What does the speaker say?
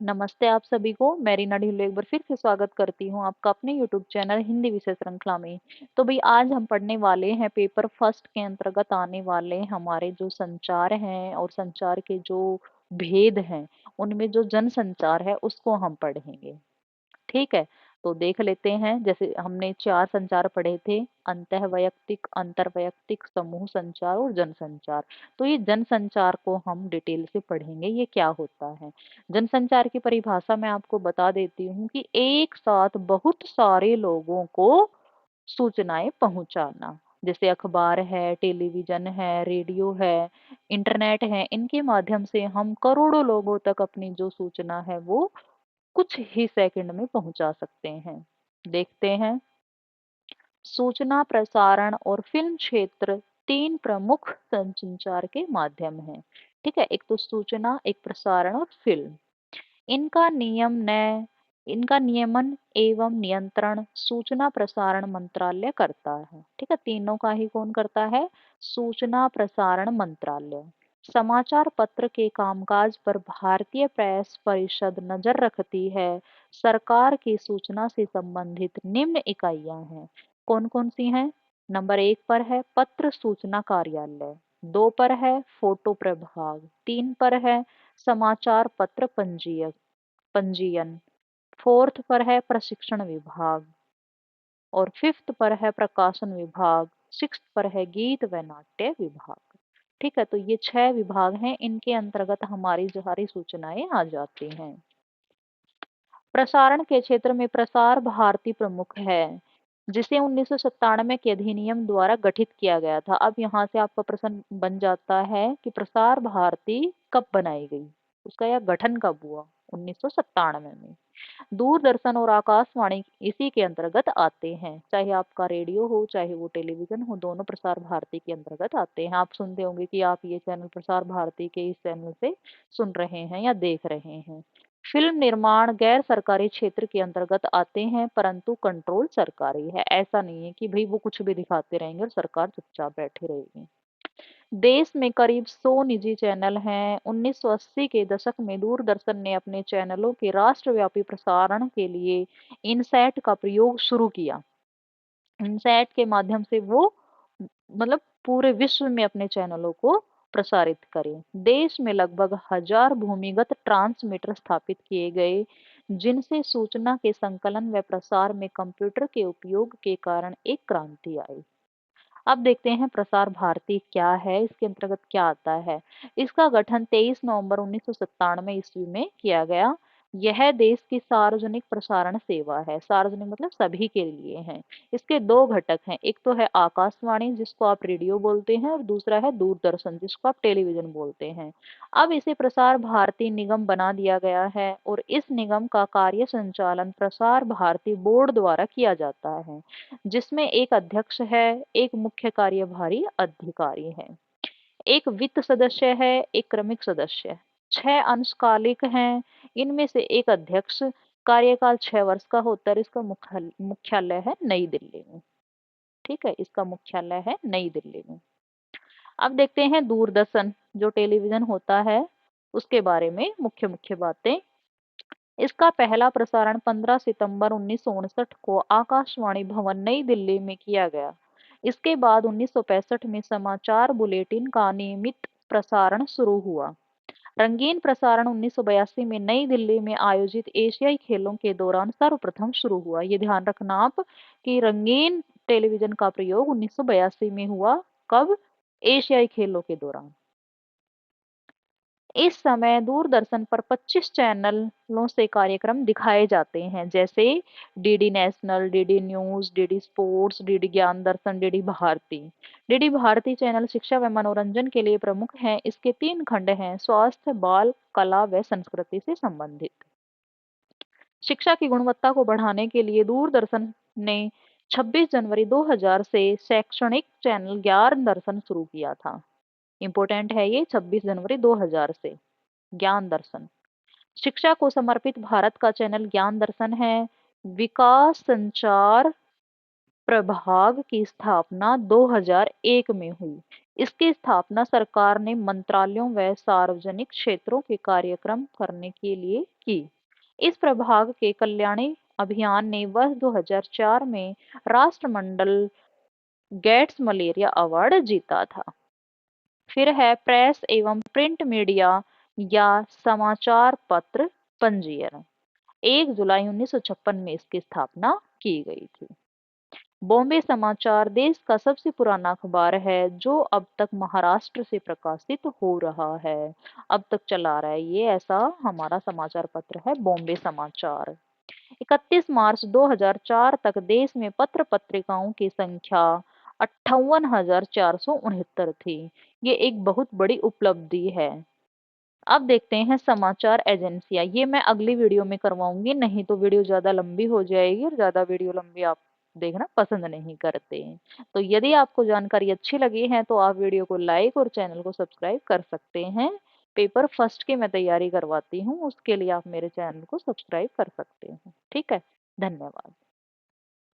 नमस्ते आप सभी को। मैं रीना ढिल्लो एक बार फिर से स्वागत करती हूँ आपका अपने यूट्यूब चैनल हिंदी विषय श्रृंखला में। तो भाई आज हम पढ़ने वाले हैं पेपर फर्स्ट के अंतर्गत आने वाले हमारे जो संचार हैं और संचार के जो भेद हैं, उनमें जो जन संचार है उसको हम पढ़ेंगे। ठीक है, तो देख लेते हैं। जैसे हमने चार संचार पढ़े थे, अंतःवैयक्तिक, अंतर्वैयक्तिक, समूह संचार और जनसंचार। तो ये जनसंचार को हम डिटेल से पढ़ेंगे, ये क्या होता है। जनसंचार की परिभाषा मैं आपको बता देती हूँ कि एक साथ बहुत सारे लोगों को सूचनाएं पहुंचाना। जैसे अखबार है, टेलीविजन है, रेडियो है, इंटरनेट है, इनके माध्यम से हम करोड़ों लोगों तक अपनी जो सूचना है वो कुछ ही सेकंड में पहुंचा सकते हैं। देखते हैं। सूचना प्रसारण और फिल्म क्षेत्र तीन प्रमुख संचार के माध्यम हैं। ठीक है, एक तो सूचना, एक प्रसारण और फिल्म। इनका इनका नियमन एवं नियंत्रण सूचना प्रसारण मंत्रालय करता है। ठीक है, तीनों का ही कौन करता है? सूचना प्रसारण मंत्रालय। समाचार पत्र के कामकाज पर भारतीय प्रेस परिषद नजर रखती है। सरकार की सूचना से संबंधित निम्न इकाइयां हैं। कौन कौन सी हैं? नंबर एक पर है पत्र सूचना कार्यालय, दो पर है फोटो प्रभाग, तीन पर है समाचार पत्र पंजीयन, फोर्थ पर है प्रशिक्षण विभाग और फिफ्थ पर है प्रकाशन विभाग, सिक्स्थ पर है गीत व नाट्य विभाग। ठीक है, तो ये 6 विभाग हैं, इनके अंतर्गत हमारी सारी सूचनाएं आ जाती हैं। प्रसारण के क्षेत्र में प्रसार भारती प्रमुख है, जिसे 1997 के अधिनियम द्वारा गठित किया गया था। अब यहाँ से आपका प्रश्न बन जाता है कि प्रसार भारती कब बनाई गई, उसका यह गठन कब हुआ? 1997 में। दूरदर्शन और आकाशवाणी इसी के अंतर्गत आते हैं। चाहे आपका रेडियो हो चाहे वो टेलीविजन हो, दोनों प्रसार भारती के अंतर्गत आते हैं। आप सुनते होंगे कि आप ये चैनल प्रसार भारती के इस चैनल से सुन रहे हैं या देख रहे हैं। फिल्म निर्माण गैर सरकारी क्षेत्र के अंतर्गत आते हैं, परंतु कंट्रोल सरकारी है। ऐसा नहीं है कि भाई वो कुछ भी दिखाते रहेंगे और सरकार चुपचाप बैठी रहेगी। देश में करीब 100 निजी चैनल हैं। 1980 के दशक में दूरदर्शन ने अपने चैनलों के राष्ट्रव्यापी प्रसारण के लिए इनसैट का प्रयोग शुरू किया। इनसैट के माध्यम से वो मतलब पूरे विश्व में अपने चैनलों को प्रसारित करें। देश में लगभग 1000 भूमिगत ट्रांसमीटर स्थापित किए गए, जिनसे सूचना के संकलन व प्रसार में कंप्यूटर के उपयोग के कारण एक क्रांति आई। अब देखते हैं प्रसार भारती क्या है, इसके अंतर्गत क्या आता है। इसका गठन 23 नवंबर 1997 ईस्वी में किया गया। यह देश की सार्वजनिक प्रसारण सेवा है। सार्वजनिक मतलब सभी के लिए है। इसके दो घटक हैं, एक तो है आकाशवाणी जिसको आप रेडियो बोलते हैं और दूसरा है दूरदर्शन जिसको आप टेलीविजन बोलते हैं। अब इसे प्रसार भारती निगम बना दिया गया है और इस निगम का कार्य संचालन प्रसार भारती बोर्ड द्वारा किया जाता है, जिसमें एक अध्यक्ष है, एक मुख्य कार्यकारी अधिकारी है, एक वित्त सदस्य है, एक क्रमिक सदस्य, 6 अंशकालिक हैं। इनमें से एक अध्यक्ष, कार्यकाल 6 वर्ष का होता है। इसका मुख्यालय है नई दिल्ली में। ठीक है, इसका मुख्यालय है नई दिल्ली में। अब देखते हैं दूरदर्शन जो टेलीविजन होता है उसके बारे में मुख्य मुख्य बातें। इसका पहला प्रसारण 15 सितंबर 1959 को आकाशवाणी भवन नई दिल्ली में किया गया। इसके बाद 1965 में समाचार बुलेटिन का नियमित प्रसारण शुरू हुआ। रंगीन प्रसारण 1982 में नई दिल्ली में आयोजित एशियाई खेलों के दौरान सर्वप्रथम शुरू हुआ। ये ध्यान रखना आप कि रंगीन टेलीविजन का प्रयोग 1982 में हुआ। कब? एशियाई खेलों के दौरान। इस समय दूरदर्शन पर 25 चैनलों से कार्यक्रम दिखाए जाते हैं, जैसे DD national, DD news, DD sports, DD Gyan Darshan, DD Bharati. DD Bharati channel शिक्षा व मनोरंजन के लिए प्रमुख हैं। इसके 3 खंड हैं, स्वास्थ्य, बाल, कला व संस्कृति से संबंधित। शिक्षा की गुणवत्ता को बढ़ाने के लिए दूरदर्शन ने 26 जनवरी 2000 से शैक्षणिक चैनल ज्ञान दर्शन शुरू किया था। इंपॉर्टेंट है ये, 26 जनवरी 2000 से ज्ञान दर्शन। शिक्षा को समर्पित भारत का चैनल ज्ञान दर्शन है। विकास संचार प्रभाग की स्थापना 2001 में हुई। इसकी स्थापना सरकार ने मंत्रालयों व सार्वजनिक क्षेत्रों के कार्यक्रम करने के लिए की। इस प्रभाग के कल्याणी अभियान ने वर्ष 2004 में राष्ट्रमंडल गेट्स मलेरिया अवार्ड जीता था। फिर है प्रेस एवं प्रिंट मीडिया या समाचार पत्र पंजीयन। 1 जुलाई 1956 में इसकी स्थापना की गई थी। बॉम्बे समाचार देश का सबसे पुराना अखबार है जो अब तक महाराष्ट्र से प्रकाशित हो रहा है। अब तक चला रहा है ये ऐसा हमारा समाचार पत्र है बॉम्बे समाचार। 31 मार्च 2004 तक देश में पत्र पत्रिकाओं की संख्या 58,469 थी। ये एक बहुत बड़ी उपलब्धि है। अब देखते हैं समाचार एजेंसियां। ये मैं अगली वीडियो में करवाऊंगी, नहीं तो वीडियो ज्यादा लंबी हो जाएगी और ज्यादा वीडियो लंबी आप देखना पसंद नहीं करते। तो यदि आपको जानकारी अच्छी लगी है तो आप वीडियो को लाइक और चैनल को सब्सक्राइब कर सकते हैं। पेपर फर्स्ट की मैं तैयारी करवाती हूँ, उसके लिए आप मेरे चैनल को सब्सक्राइब कर सकते हैं। ठीक है, धन्यवाद।